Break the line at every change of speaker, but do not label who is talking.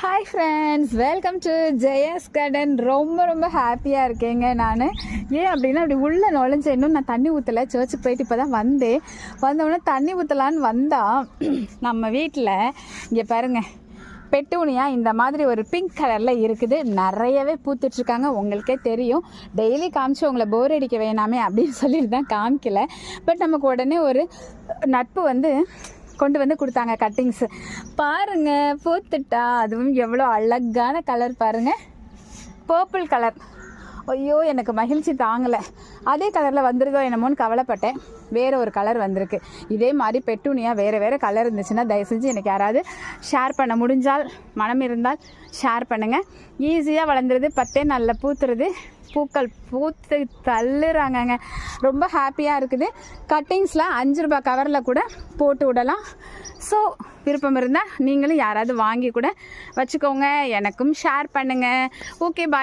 Hi friends, welcome to Jaya's garden. ரொம்ப ஹாப்பியாக இருக்கேங்க நான். ஏன் அப்படின்னா அப்படி உள்ளே நுழைஞ்ச இன்னும் நான் தண்ணி ஊற்றலை. சர்ச்சுக்கு போயிட்டு இப்போ தான் வந்தோடனே தண்ணி ஊற்றலான்னு வந்தால் நம்ம வீட்டில் இங்கே பாருங்கள் பெட்டூனியா இந்த மாதிரி ஒரு பிங்க் கலரில் இருக்குது. நிறையவே பூத்துட்ருக்காங்க. உங்களுக்கே தெரியும், டெய்லி காமிச்சு உங்களை போர் அடிக்க வேணாமே அப்படின்னு சொல்லிட்டு தான் காமிக்கல. பட் நமக்கு உடனே ஒரு நட்பு கொண்டு வந்து கொடுத்தாங்க கட்டிங்ஸு. பாருங்கள் பூத்துட்டா, அதுவும் எவ்வளோ அழகான கலர் பாருங்கள், பர்பிள் கலர். ஐயோ எனக்கு மகிழ்ச்சி தாங்கலை. அதே கலரில் வந்துருதோ என்னமோன்னு கவலைப்பட்டேன். வேறு ஒரு கலர் வந்திருக்கு. இதே மாதிரி பெட்டூனியா வேறு கலர் இருந்துச்சுன்னா தயவு செஞ்சு எனக்கு யாராவது ஷேர் பண்ண முடிஞ்சால், மனம் இருந்தால் ஷேர் பண்ணுங்கள். ஈஸியாக வளர்ந்துருது, 10 நாளில் பூத்துறது. பூக்கள் பூத்து தள்ளுறாங்கங்க. ரொம்ப ஹாப்பியாக இருக்குது. கட்டிங்ஸில் 5 ரூபாய் கவரில் கூட போட்டு விடலாம். ஸோ விருப்பம் இருந்தால் நீங்களும் யாராவது வாங்கி கூட வச்சுக்கோங்க. எனக்கும் ஷேர் பண்ணுங்கள். ஓகே, பாய்.